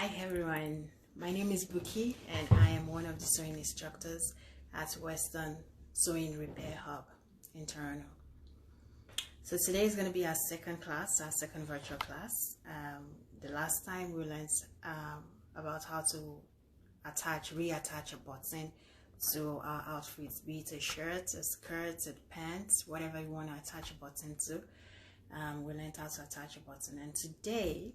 Hi everyone, my name is Buki and I am one of the sewing instructors at Western Sewing Repair Hub in Toronto. So today is going to be our second class, our second virtual class. The last time we learned about how to reattach a button to our outfits, be it a shirt, a skirt, a pants, whatever you want to attach a button to. We learned how to attach a button, and today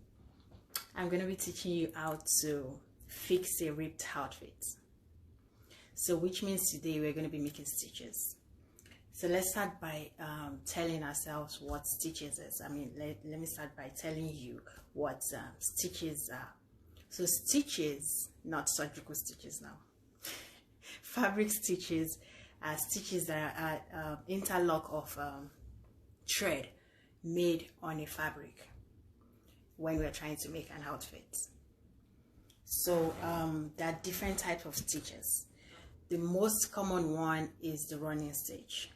I'm going to be teaching you how to fix a ripped outfit. So which means today we're going to be making stitches. So let's start by telling ourselves what stitches is. Let me start by telling you what stitches are. So stitches, not surgical stitches now. Fabric stitches are stitches that are interlock of thread made on a fabric when we're trying to make an outfit. So there are different types of stitches. The most common one is the running stitch,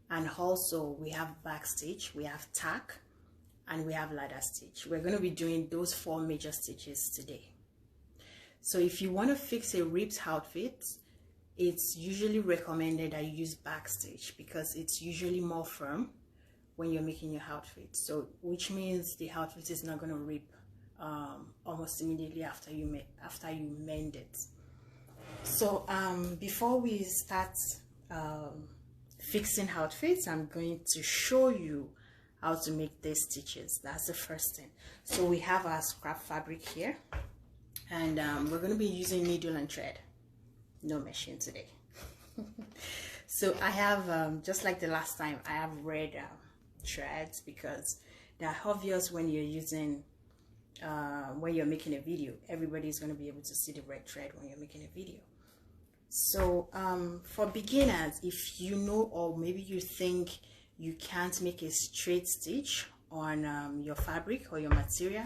and also we have back stitch, we have tack, and we have ladder stitch. We're going to be doing those four major stitches today. So if you want to fix a ripped outfit, it's usually recommended that you use back stitch because it's usually more firm when you're making your outfit. So which means the outfit is not going to rip almost immediately after you mend it. So before we start fixing outfits, I'm going to show you how to make these stitches. That's the first thing. So we have our scrap fabric here, and we're going to be using needle and thread, no machine today. So I have just like the last time, I have red threads because they're obvious when you're using when you're making a video. Everybody's going to be able to see the red thread when you're making a video. So for beginners, if you know, or maybe you think you can't make a straight stitch on your fabric or your material,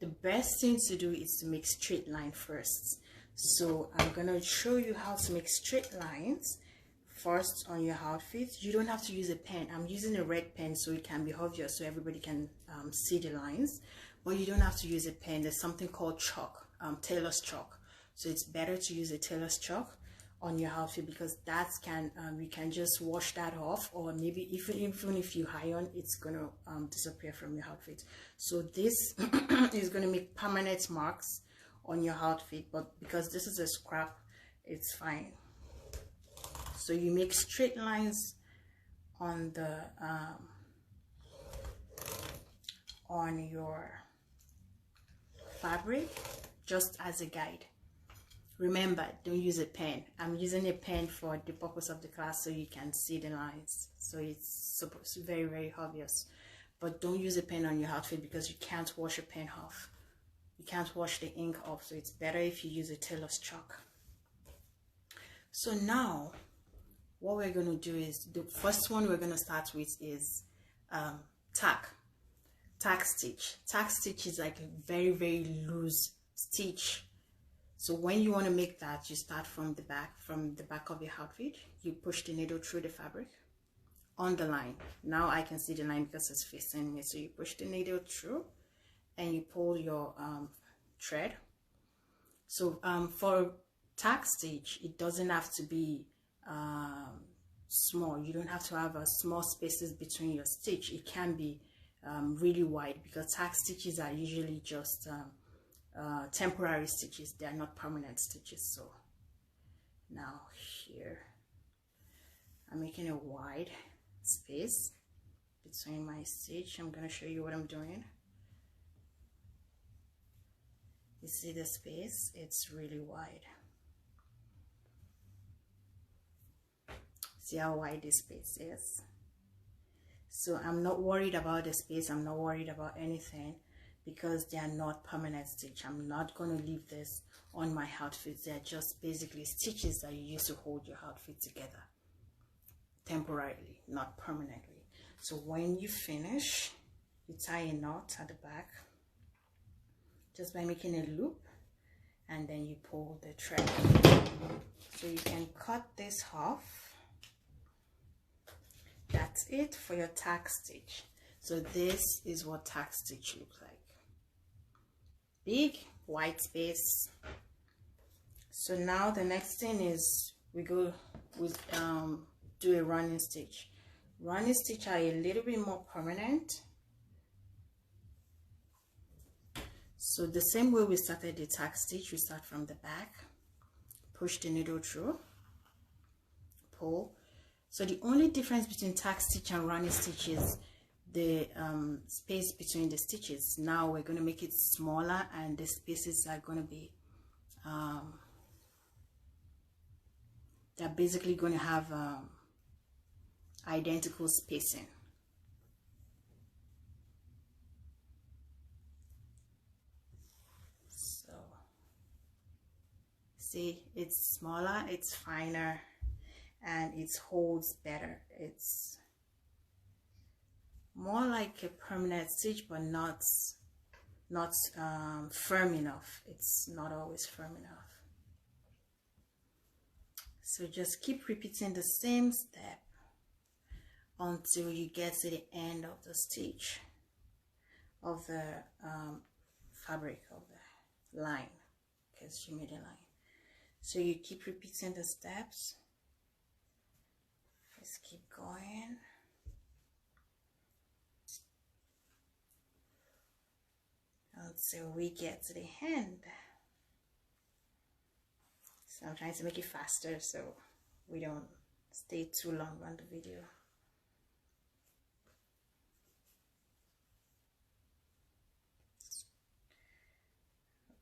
the best thing to do is to make straight line first. So I'm going to show you how to make straight lines first on your outfit. You don't have to use a pen. I'm using a red pen so it can be obvious so everybody can see the lines, but you don't have to use a pen. There's something called chalk, tailor's chalk. So it's better to use a tailor's chalk on your outfit because that can you can just wash that off, or maybe even if you iron, it's gonna disappear from your outfit. So this is gonna make permanent marks on your outfit, but because this is a scrap, it's fine. So you make straight lines on the on your fabric, just as a guide. Remember, don't use a pen. I'm using a pen for the purpose of the class so you can see the lines, so it's supposed to be very, very obvious. But don't use a pen on your outfit because you can't wash a pen off. You can't wash the ink off, so it's better if you use a tailor's chalk. So now what we're going to do is, the first one we're going to start with is tack stitch. Tack stitch is like a very, very loose stitch. So when you want to make that, you start from the back of your outfit. You push the needle through the fabric on the line. Now I can see the line because it's facing me. So you push the needle through and you pull your thread. So for tack stitch, it doesn't have to be small. You don't have to have small spaces between your stitch. It can be really wide because tack stitches are usually just temporary stitches. They are not permanent stitches. So now here I'm making a wide space between my stitch. I'm going to show you what I'm doing. You see the space? It's really wide. See how wide this space is? So I'm not worried about the space. I'm not worried about anything because they are not permanent stitch. I'm not going to leave this on my outfits. They're just basically stitches that you use to hold your outfit together temporarily, not permanently. So when you finish, you tie a knot at the back just by making a loop, and then you pull the thread. So you can cut this off. That's it for your tack stitch. So this is what tack stitch looks like. Big white space. So now the next thing is we go with do a running stitch. Running stitch are a little bit more permanent. So the same way we started the tack stitch, we start from the back, push the needle through, pull. So the only difference between tack stitch and running stitch is the space between the stitches. Now we're going to make it smaller, and the spaces are going to be they're basically going to have identical spacing. So see, it's smaller, it's finer, and it holds better. It's more like a permanent stitch, but not firm enough. It's not always firm enough. So just keep repeating the same step until you get to the end of the stitch of the fabric of the line, because you made a line. So you keep repeating the steps. Just keep going. Until we get to the end. So I'm trying to make it faster so we don't stay too long on the video.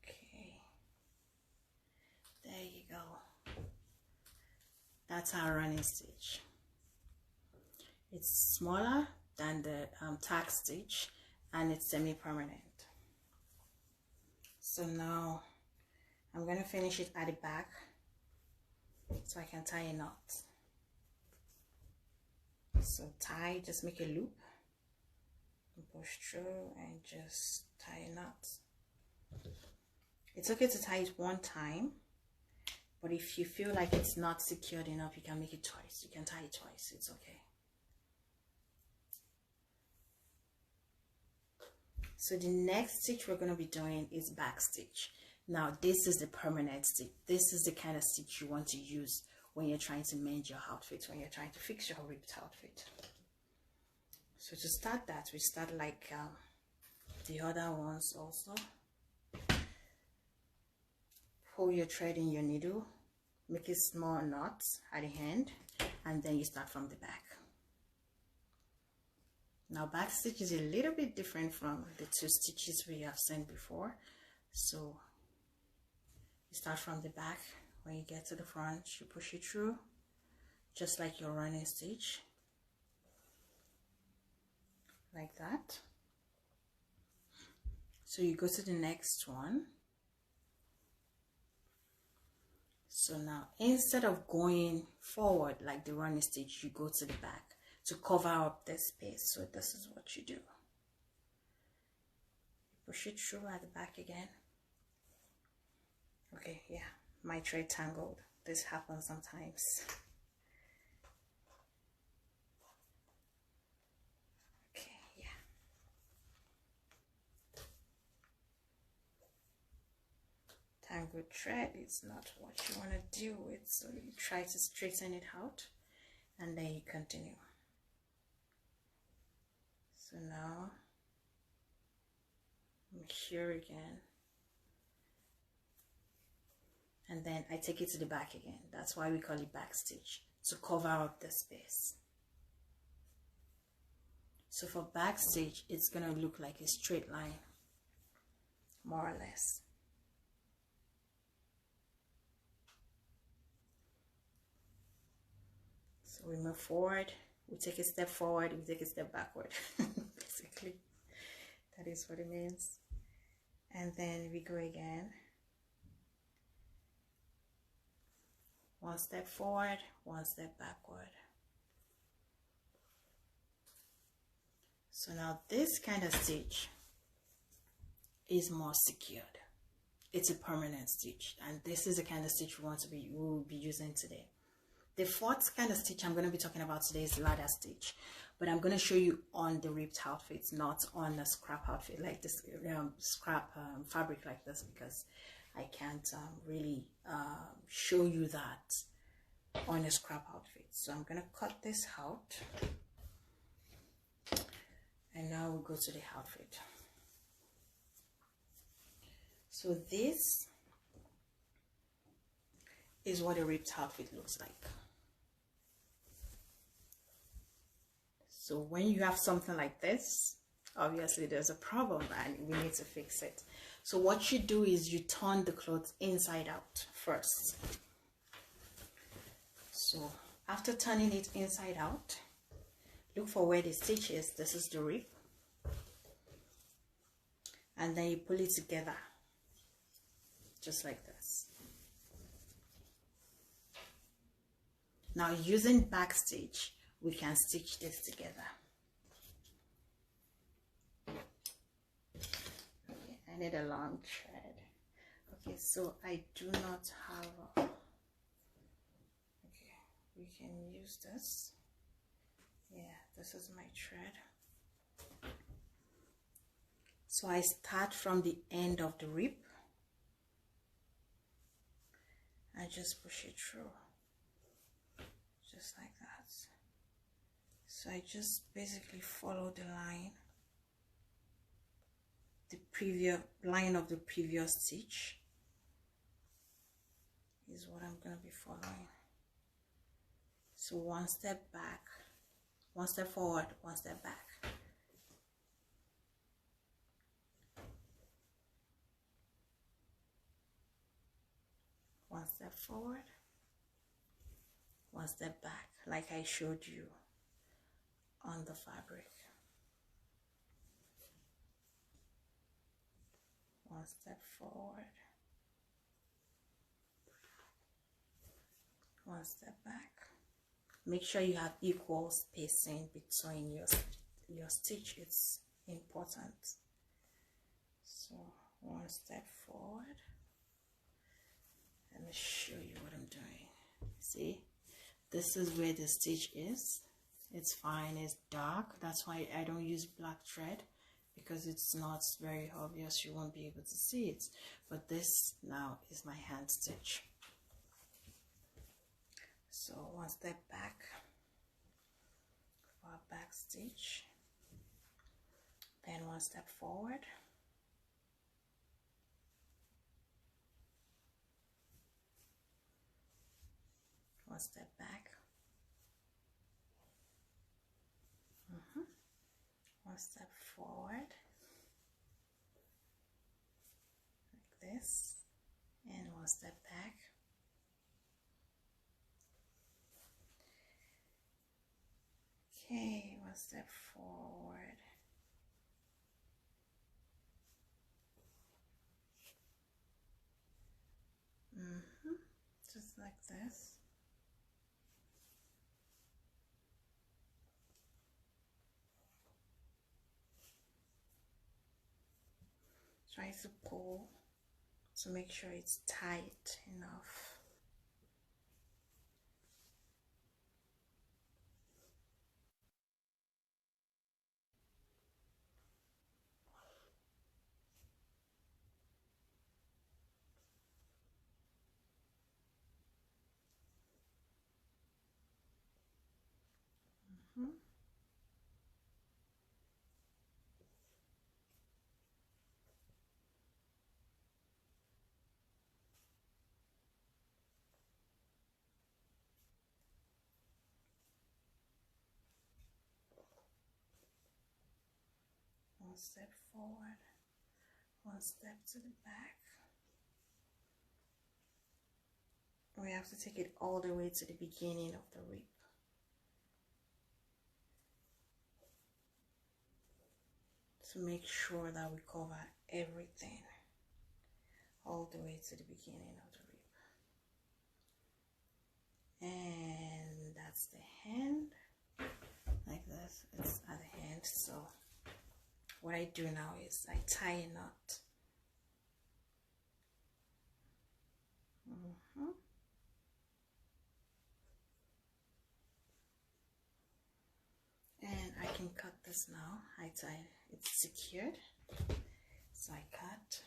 Okay, there you go. That's our running stitch. It's smaller than the tack stitch, and it's semi-permanent. So now I'm going to finish it at the back so I can tie a knot. So tie, just make a loop and push through and just tie a knot. It's okay to tie it one time, but if you feel like it's not secured enough, you can make it twice. You can tie it twice, it's okay. So the next stitch we're going to be doing is back stitch. Now this is the permanent stitch. This is the kind of stitch you want to use when you're trying to mend your outfit, when you're trying to fix your ripped outfit. So to start that, we start like the other ones also. Pull your thread in your needle, make a small knot at the end, and then you start from the back. Now back stitch is a little bit different from the two stitches we have seen before. So you start from the back. When you get to the front, you push it through just like your running stitch, like that. So you go to the next one. So now instead of going forward like the running stitch, you go to the back to cover up the space. So this is what you do. Push it through at the back again. Okay, yeah, my thread tangled. This happens sometimes. Okay, yeah. Tangled thread is not what you want to deal with, so you try to straighten it out and then you continue. So now I'm here again, and then I take it to the back again. That's why we call it back stitch, to cover up the space. So for back stitch, it's gonna look like a straight line, more or less. So we move forward, we take a step forward, we take a step backward. Basically, that is what it means. And then we go again. One step forward, one step backward. So now this kind of stitch is more secured. It's a permanent stitch, and this is the kind of stitch we will be using today. The fourth kind of stitch I'm going to be talking about today is ladder stitch. but I'm going to show you on the ripped outfits, not on a scrap outfit like this, scrap fabric like this, because I can't really show you that on a scrap outfit. So I'm going to cut this out, and now we'll go to the outfit. So this is what a ripped outfit looks like. So when you have something like this, obviously there's a problem and we need to fix it. So what you do is you turn the clothes inside out first. So after turning it inside out, look for where the stitch is. This is the rib. And then you pull it together, just like this. Now using back stitch, we can stitch this together. Okay, I need a long thread. Okay, so I do not have a, okay, we can use this. Yeah, this is my thread. So I start from the end of the rib. I just push it through, just like that. So I just basically follow the line, the previous line of the previous stitch is what I'm going to be following. So one step back, one step forward, one step back. One step forward, one step back, like I showed you on the fabric. One step forward, one step back. Make sure you have equal spacing between your stitch. It's important. So one step forward. Let me show you what I'm doing. See, this is where the stitch is. It's fine, it's dark. That's why I don't use black thread, because it's not very obvious. You won't be able to see it. But this now is my hand stitch. So one step back for a back stitch, then one step forward, one step back, one step forward, like this, and one step back. Okay, one step forward. Just like this. Try to pull to make sure it's tight enough. One step forward, one step to the back. We have to take it all the way to the beginning of the rib. To make sure that we cover everything all the way to the beginning of the rib. And that's the hand, like this. It's at the hand. So what I do now is I tie a knot. And this now. I tied, it's secured, so I cut,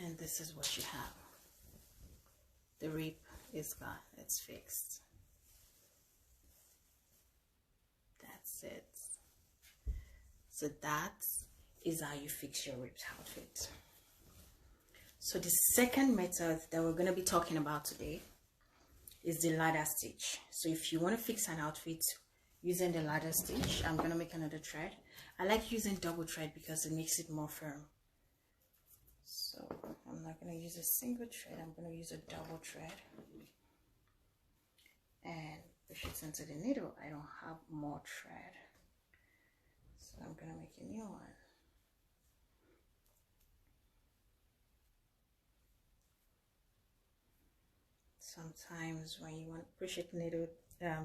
and this is what you have. The rib is gone, it's fixed. That's it. So that is how you fix your ripped outfit. So the second method that we're going to be talking about today is the ladder stitch. So if you want to fix an outfit using the ladder stitch, I'm going to make another thread. I like using double thread because it makes it more firm. So I'm not going to use a single thread, I'm going to use a double thread and push it into the needle. I don't have more thread, so I'm going to make a new one. Sometimes when you want to push it needle,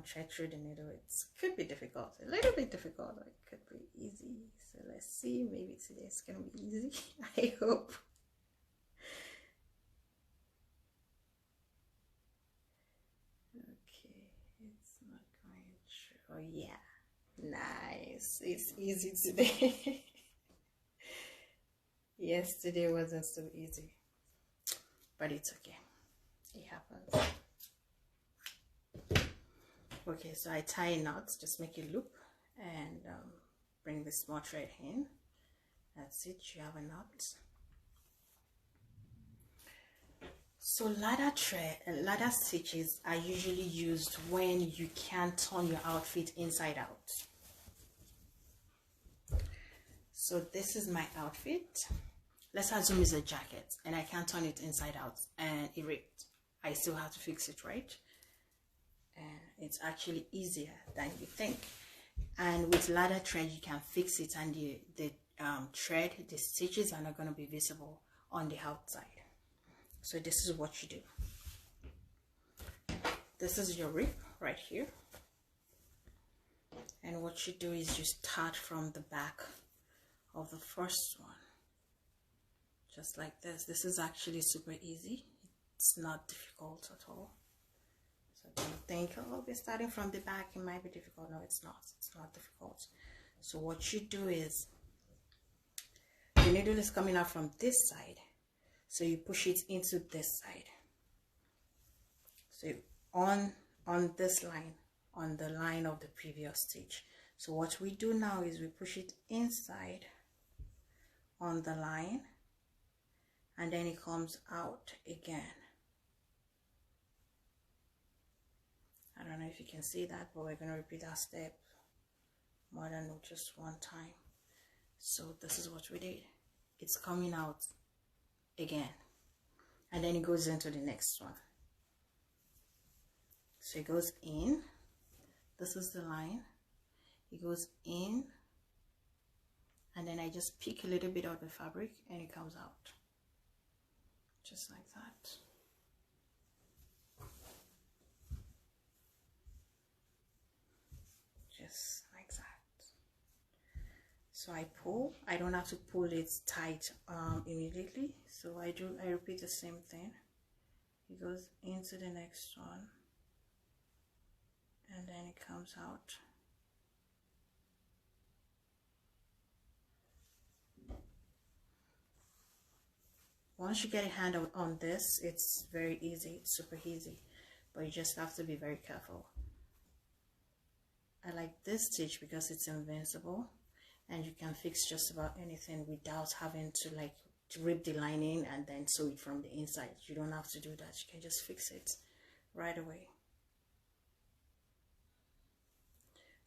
thread through the needle, it could be difficult, a little bit difficult, or it could be easy. So let's see, maybe today it's gonna be easy. I hope. Okay, it's not going through. Oh yeah, nice, it's easy today. Yesterday wasn't so easy, but it's okay. It happens. Okay, so I tie knots, just make a loop and bring the small thread in. That's it, you have a knot. So ladder stitches are usually used when you can't turn your outfit inside out. So this is my outfit. Let's assume it's a jacket and I can't turn it inside out and it ripped. I still have to fix it, right? And it's actually easier than you think. And with ladder thread, you can fix it, and the thread, the stitches are not going to be visible on the outside. So this is what you do. This is your rib right here. And what you do is you start from the back of the first one. Just like this. This is actually super easy. It's not difficult at all. So don't think, oh, I'll be starting from the back, it might be difficult. No, it's not. It's not difficult. So what you do is, the needle is coming out from this side. So you push it into this side. So on this line, on the line of the previous stitch. So what we do now is we push it inside on the line, and then it comes out again. I don't know if you can see that, but we're going to repeat that step more than just one time. So this is what we did. It's coming out again, and then it goes into the next one. So it goes in, this is the line, it goes in, and then I just pick a little bit of the fabric and it comes out, just like that. Just like that. So I pull. I don't have to pull it tight immediately. So I repeat the same thing. It goes into the next one, and then it comes out. Once you get a hand on this, it's very easy. It's super easy, but you just have to be very careful. I like this stitch because it's invincible, and you can fix just about anything without having to rip the lining and then sew it from the inside. You don't have to do that. You can just fix it right away.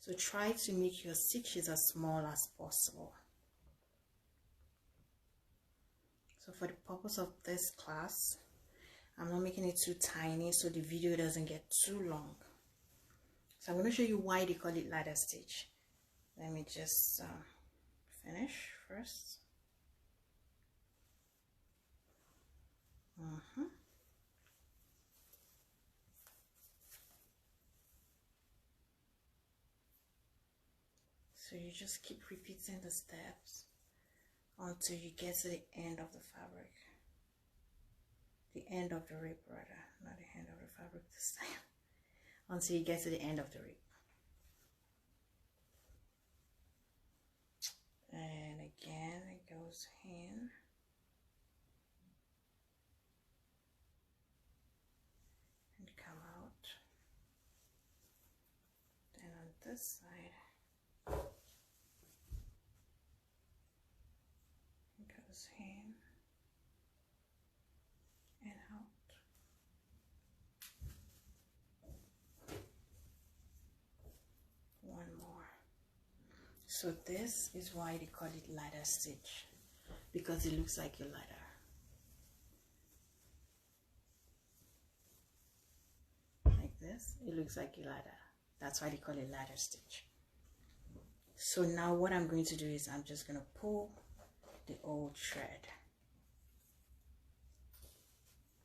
So try to make your stitches as small as possible. So for the purpose of this class, I'm not making it too tiny so the video doesn't get too long. So I'm going to show you why they call it ladder stitch. Let me just finish first. So you just keep repeating the steps until you get to the end of the fabric. The end of the rib rather, not the end of the fabric this time. Until you get to the end of the rib. this side. It goes in and out. One more. So this is why they call it ladder stitch, because it looks like a ladder. Like this, it looks like a ladder. That's why they call it ladder stitch. So now what I'm going to do is I'm just going to pull the old thread.